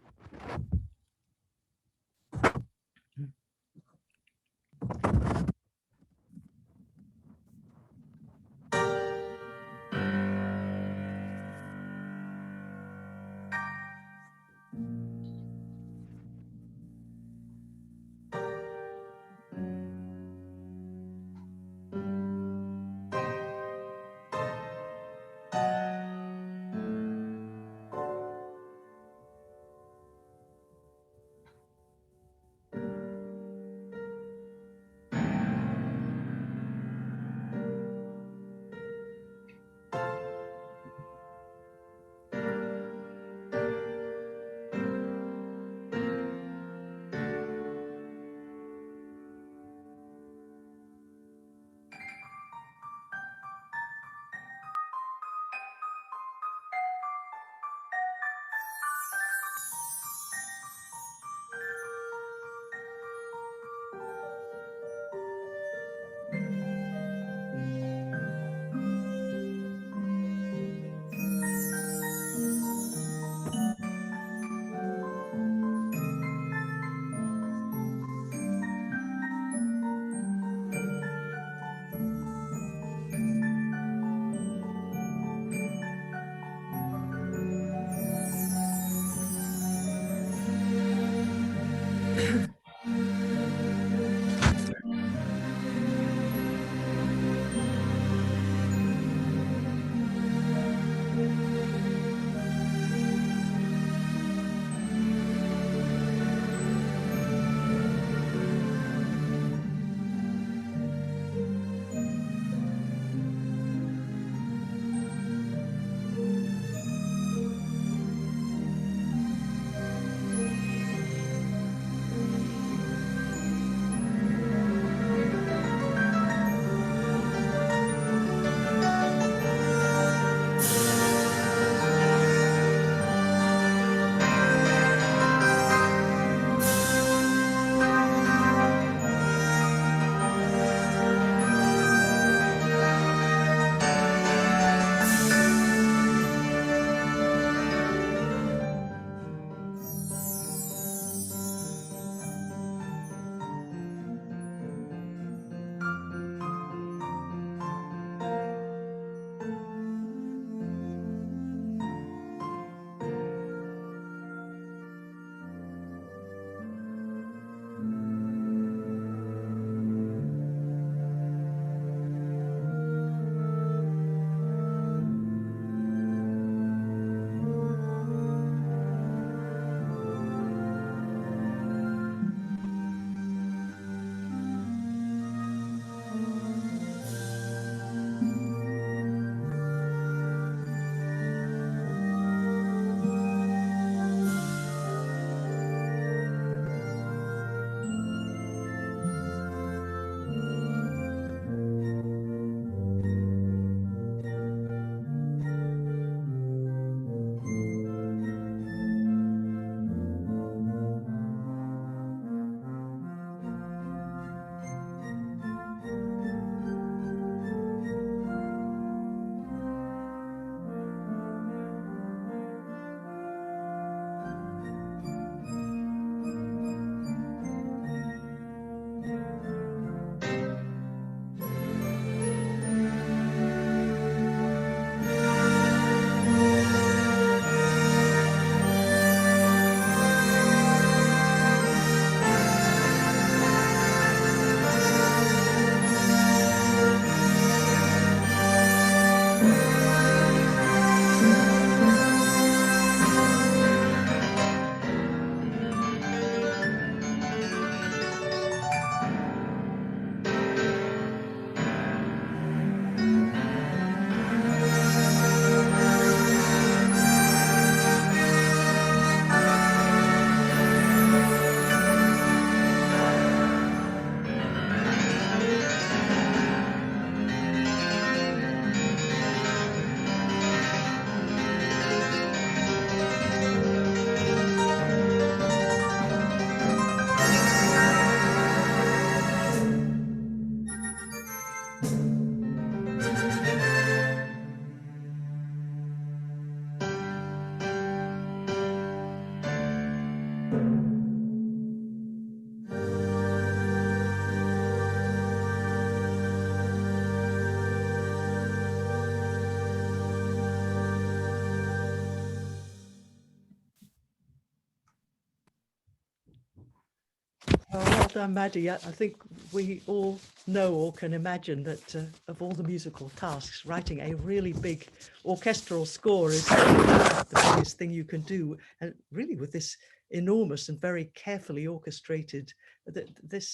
C: done, Maddie. I think we all know or can imagine that of all the musical tasks, writing a really big orchestral score is the biggest thing you can do. And really with this enormous and very carefully orchestrated,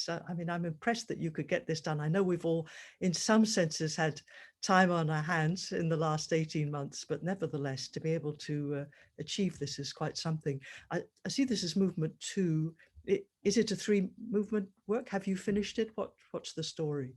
C: I mean, I'm impressed that you could get this done. I know we've all, in some senses, had time on our hands in the last 18 months, but nevertheless, to be able to achieve this is quite something. I see this as movement 2. Is it a 3 movement work? Have you finished it? What's the story?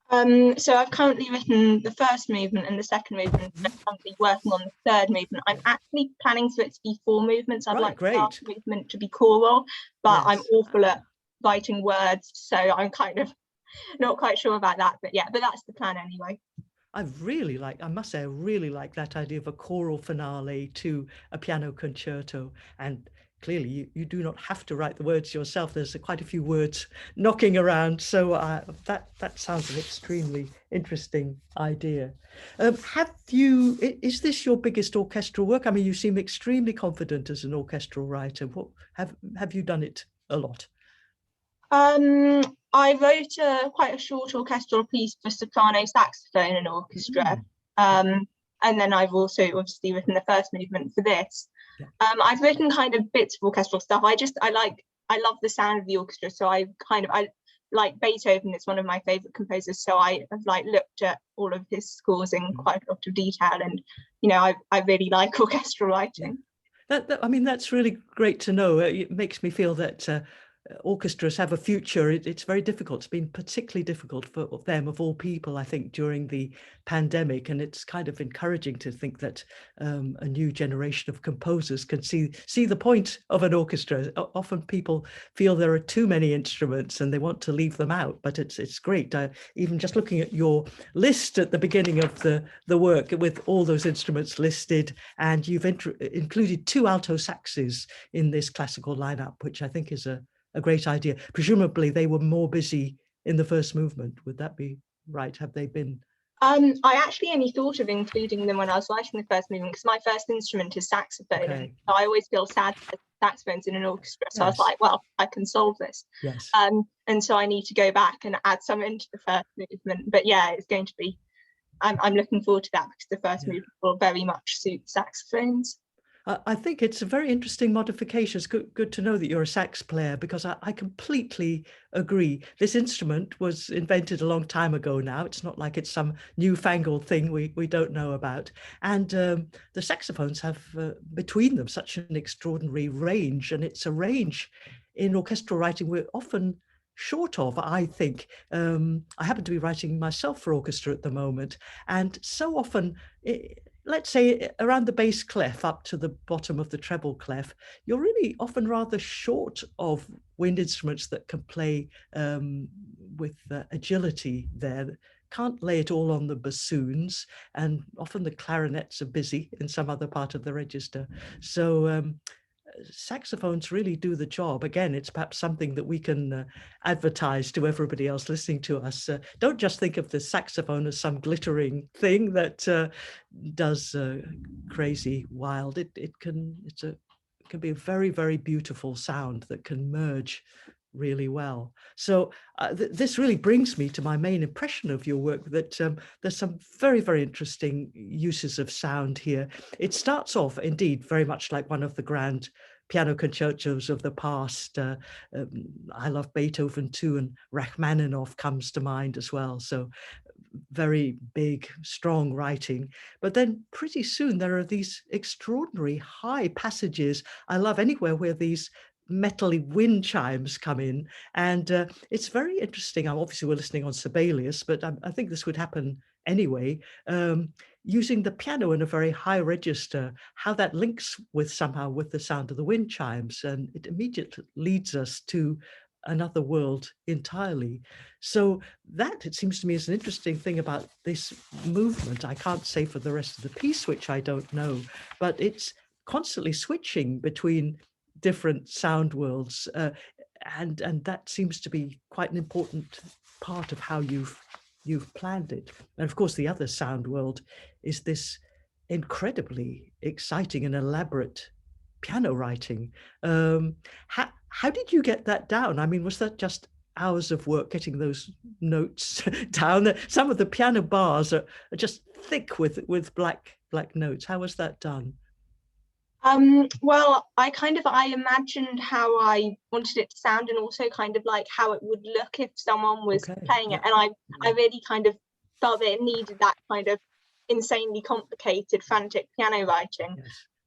B: So I've currently written the first movement and the second movement. I'm currently working on the third movement. I'm actually planning for it to be 4 movements. I'd like the last movement to be choral, but yes. I'm awful at writing words, so I'm kind of not quite sure about that. But yeah, but that's the plan anyway.
C: I must say, I really like that idea of a choral finale to a piano concerto. And clearly you do not have to write the words yourself. There's quite a few words knocking around. So that sounds an extremely interesting idea. Is this your biggest orchestral work? I mean, you seem extremely confident as an orchestral writer. Have you done it a lot?
B: I wrote quite a short orchestral piece for soprano, saxophone and orchestra. And then I've also obviously written the first movement for this. Yeah. I've written kind of bits of orchestral stuff. I love the sound of the orchestra. So I like Beethoven. It's one of my favorite composers. So I have looked at all of his scores in quite a lot of detail. And, I really like orchestral writing.
C: I mean, that's really great to know. It makes me feel that orchestras have a future. It's very difficult. It's been particularly difficult for them, of all people, I think, during the pandemic. And it's kind of encouraging to think that a new generation of composers can see the point of an orchestra. Often people feel there are too many instruments and they want to leave them out, but it's great. Even just looking at your list at the beginning of the work with all those instruments listed, and you've included 2 alto saxes in this classical lineup, which I think is a great idea. Presumably they were more busy in the first movement. Would that be right? Have they been? I
B: actually only thought of including them when I was writing the first movement, because my first instrument is saxophone. Okay. And I always feel sad that saxophones in an orchestra. So yes. I was like, well, I can solve this.
C: Yes.
B: And so I need to go back and add some into the first movement. But yeah, it's going to be, I'm looking forward to that, because the first movement will very much suit saxophones.
C: I think it's a very interesting modification. It's good to know that you're a sax player, because I completely agree. This instrument was invented a long time ago now. It's not like it's some newfangled thing we don't know about. And the saxophones have between them such an extraordinary range, and it's a range in orchestral writing we're often short of, I think. I happen to be writing myself for orchestra at the moment, and so often let's say around the bass clef up to the bottom of the treble clef, you're really often rather short of wind instruments that can play with agility there. Can't lay it all on the bassoons, and often the clarinets are busy in some other part of the register. So saxophones really do the job. Again, it's perhaps something that we can advertise to everybody else listening to us. Don't just think of the saxophone as some glittering thing that does crazy wild. It can be a very, very beautiful sound that can merge really well. So this really brings me to my main impression of your work, that there's some very, very interesting uses of sound here. It starts off indeed very much like one of the grand piano concertos of the past. I love Beethoven too, and Rachmaninoff comes to mind as well. So very big, strong writing. But then pretty soon there are these extraordinary high passages. I love anywhere where these metally wind chimes come in, and it's very interesting. Obviously we're listening on Sibelius, but I think this would happen anyway, using the piano in a very high register, how that links somehow with the sound of the wind chimes, and it immediately leads us to another world entirely. So that, it seems to me, is an interesting thing about this movement. I can't say for the rest of the piece, which I don't know, but it's constantly switching between different sound worlds, and that seems to be quite an important part of how you've planned it. And of course the other sound world is this incredibly exciting and elaborate piano writing. How did you get that down? I mean, was that just hours of work getting those notes down? Some of the piano bars are just thick with black notes. How was that done?
B: Well, I imagined how I wanted it to sound, and also kind of like how it would look if someone was playing it. And I really kind of felt that it needed that kind of insanely complicated, frantic piano writing.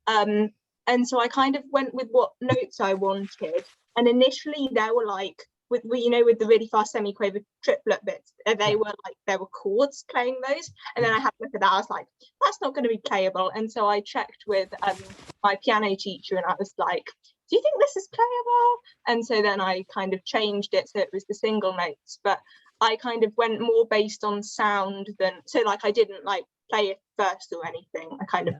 C: Yes.
B: And so I kind of went with what notes I wanted. And initially there were like, with the really fast semiquaver triplet bits, there were chords playing those. And then I had to look at that, I was like, that's not going to be playable. And so I checked with my piano teacher, and I was like, do you think this is playable? And so then I kind of changed it so it was the single notes, but I kind of went more based on sound than, so like I didn't like play it first or anything. I kind of,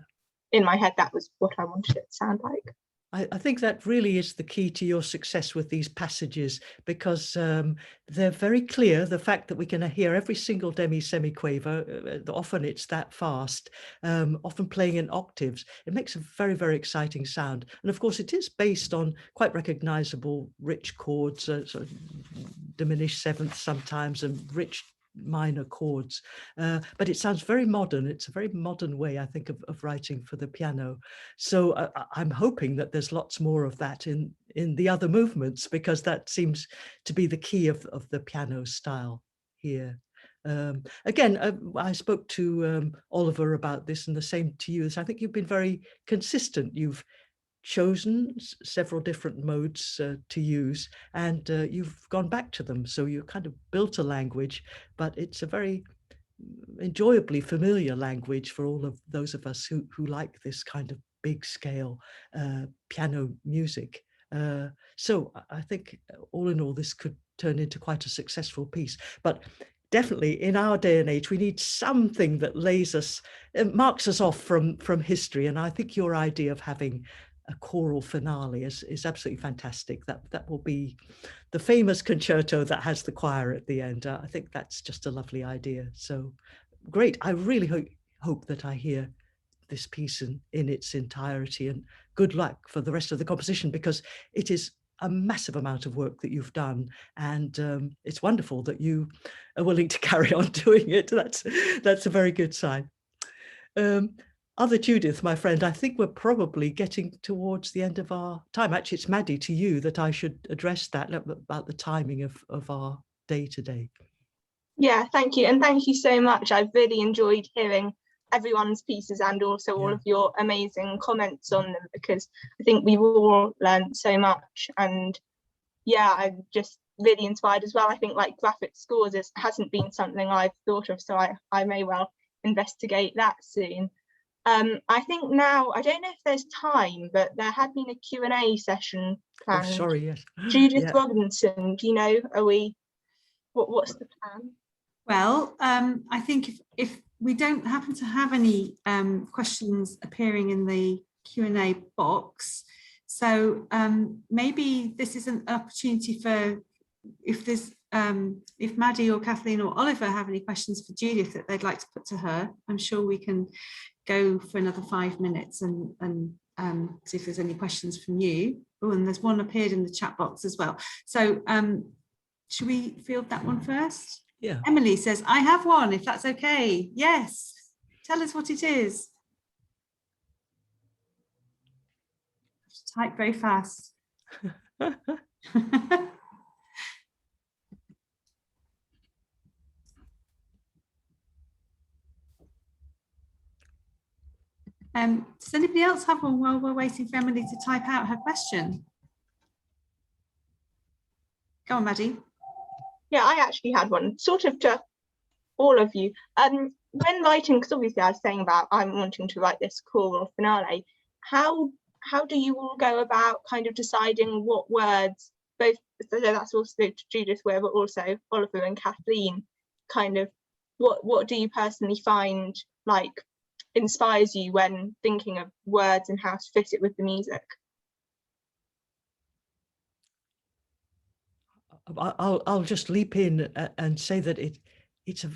B: in my head, that was what I wanted it to sound like.
C: I think that really is the key to your success with these passages, because they're very clear. The fact that we can hear every single semiquaver, often it's that fast, often playing in octaves, it makes a very, very exciting sound. And of course, it is based on quite recognizable rich chords, sort of diminished sevenths sometimes, and rich minor chords, but it sounds very modern. It's a very modern way, I think, of writing for the piano. So I'm hoping that there's lots more of that in the other movements, because that seems to be the key of the piano style here. Again, I spoke to Oliver about this, and the same to you. I think you've been very consistent. You've chosen several different modes to use, and you've gone back to them. So you kind of built a language, but it's a very enjoyably familiar language for all of those of us who like this kind of big scale piano music. So I think all in all, this could turn into quite a successful piece. But definitely in our day and age, we need something that marks us off from history. And I think your idea of having a choral finale is absolutely fantastic. That will be the famous concerto that has the choir at the end. I think that's just a lovely idea. So great. I really hope that I hear this piece in its entirety, and good luck for the rest of the composition, because it is a massive amount of work that you've done, and it's wonderful that you are willing to carry on doing it. That's a very good sign. Other Judith, my friend, I think we're probably getting towards the end of our time. Actually, it's Maddie, to you that I should address that about the timing of our day today.
B: Yeah, thank you. And thank you so much. I've really enjoyed hearing everyone's pieces, and also all of your amazing comments on them, because I think we've all learned so much. And yeah, I'm just really inspired as well. I think like graphic scores hasn't been something I've thought of, so I may well investigate that soon. I think now, I don't know if there's time, but there had been a Q&A session planned.
C: Oh, sorry, yes.
B: Judith Robinson, do you know, what's the plan?
A: Well, I think if we don't happen to have any questions appearing in the Q&A box, so maybe this is an opportunity for, if Maddie or Kathleen or Oliver have any questions for Judith that they'd like to put to her, I'm sure we can go for another 5 minutes and see if there's any questions from you. Oh, and there's one appeared in the chat box as well. So should we field that one first?
C: Yeah.
A: Emily says, I have one, if that's okay. Yes. Tell us what it is. Type very fast. Does anybody else have one while we're waiting for Emily to type out her question? Go on, Maddie.
B: Yeah, I actually had one, sort of to all of you. When writing, because obviously I was saying about I'm wanting to write this choral finale, how do you all go about kind of deciding what words, both, so that's also to Judith Weir, but also Oliver and Kathleen, kind of what do you personally find like inspires you when thinking of words and how to fit it with the music?
C: I'll just leap in and say that it's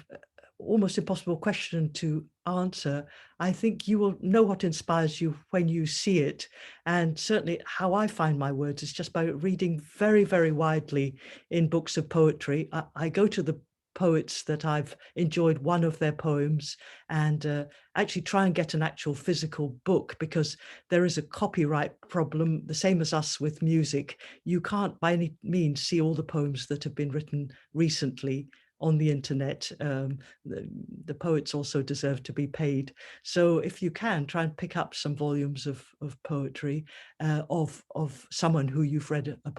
C: almost impossible question to answer. I think you will know what inspires you when you see it. And certainly how I find my words is just by reading very, very widely in books of poetry. I go to the poets that I've enjoyed one of their poems and actually try and get an actual physical book, because there is a copyright problem, the same as us with music. You can't by any means see all the poems that have been written recently on the internet. The poets also deserve to be paid. So if you can, try and pick up some volumes of poetry of someone who you've read a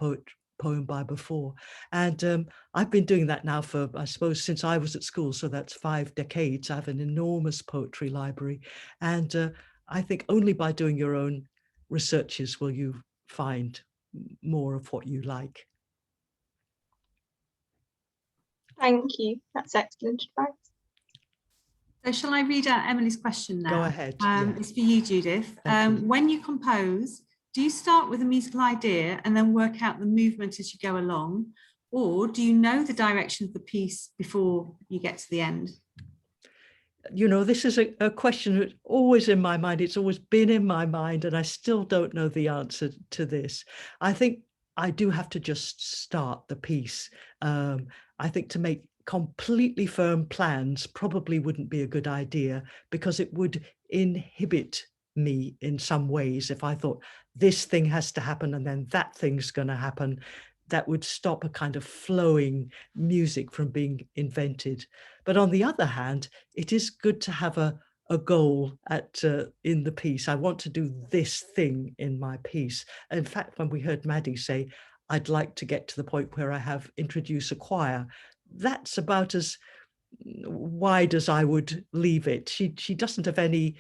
C: poem by before. And I've been doing that now for, I suppose, since I was at school, so that's 5 decades. I have an enormous poetry library, and I think only by doing your own researches will you find more of what you like.
B: Thank you. That's excellent advice.
A: So shall I read out Emily's question now?
C: Go ahead. Yeah.
A: It's for you, Judith.
C: Thank you.
A: When you compose, do you start with a musical idea and then work out the movement as you go along? Or do you know the direction of the piece before you get to the end?
C: You know, this is a question that's always in my mind. It's always been in my mind, and I still don't know the answer to this. I think I do have to just start the piece. I think to make completely firm plans probably wouldn't be a good idea, because it would inhibit me in some ways. If I thought this thing has to happen and then that thing's going to happen, that would stop a kind of flowing music from being invented. But on the other hand, it is good to have a goal in the piece. I want to do this thing in my piece. In fact, when we heard Maddie say, I'd like to get to the point where I have introduced a choir, that's about as wide as I would leave it. She doesn't have any,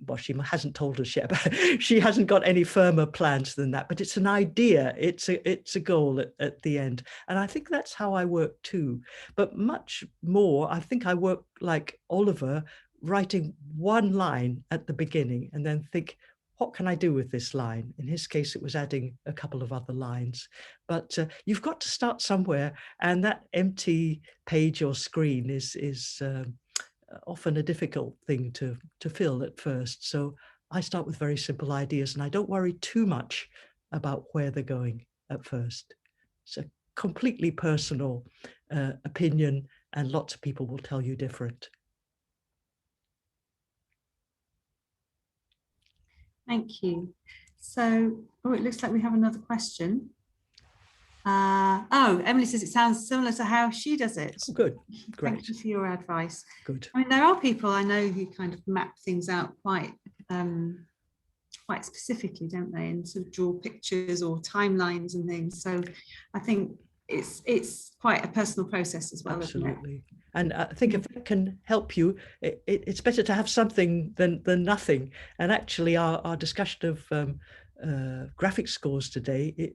C: well, she hasn't told us yet, but she hasn't got any firmer plans than that. But it's an idea, it's a goal at the end. And I think that's how I work too. But much more, I think I work like Oliver, writing one line at the beginning and then think, what can I do with this line? In his case, it was adding a couple of other lines. But you've got to start somewhere, and that empty page or screen is often a difficult thing to fill at first. So I start with very simple ideas, and I don't worry too much about where they're going at first. It's a completely personal opinion, and lots of people will tell you different.
A: Thank you. So, it looks like we have another question. Emily says it sounds similar to how she does it.
C: Oh, good, great.
A: Thank you for your advice.
C: Good.
A: I mean, there are people I know who kind of map things out quite specifically, don't they, and sort of draw pictures or timelines and things. So I think it's quite a personal process as well.
C: Absolutely.
A: Isn't it?
C: And I think if it can help you, it's better to have something than nothing. And actually our discussion of graphic scores today,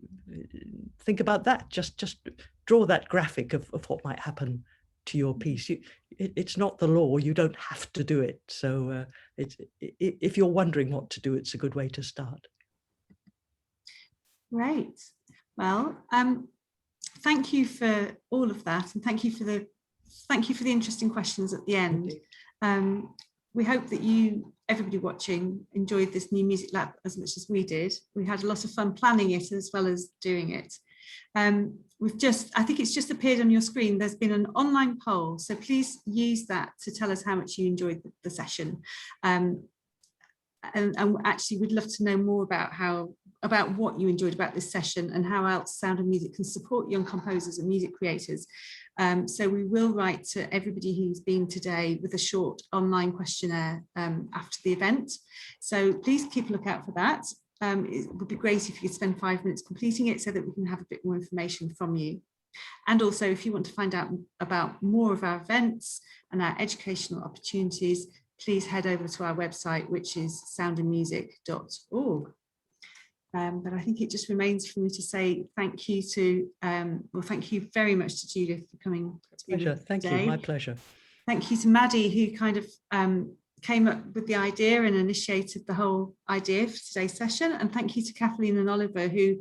C: think about that. Just draw that graphic of what might happen to your piece. It's not the law. You don't have to do it. So if you're wondering what to do, it's a good way to start.
A: Great. Well, thank you for all of that, and thank you for the interesting questions at the end. We hope that everybody watching, enjoyed this new music lab as much as we did. We had a lot of fun planning it as well as doing it. I think it's just appeared on your screen. There's been an online poll, so please use that to tell us how much you enjoyed the session. And actually, we'd love to know more about what you enjoyed about this session and how else Sound and Music can support young composers and music creators. So we will write to everybody who's been today with a short online questionnaire after the event. So please keep a lookout for that. It would be great if you could spend 5 minutes completing it so that we can have a bit more information from you. And also, if you want to find out about more of our events and our educational opportunities, please head over to our website, which is soundandmusic.org. But I think it just remains for me to say thank you thank you very much to Judith for coming to be with us today.
C: Thank you, my pleasure.
A: Thank you to Maddie, who kind of came up with the idea and initiated the whole idea for today's session. And thank you to Kathleen and Oliver, who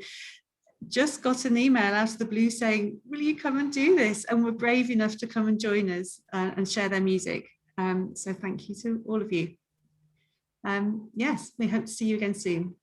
A: just got an email out of the blue saying, will you come and do this? And were brave enough to come and join us and share their music. So thank you to all of you. Yes, we hope to see you again soon.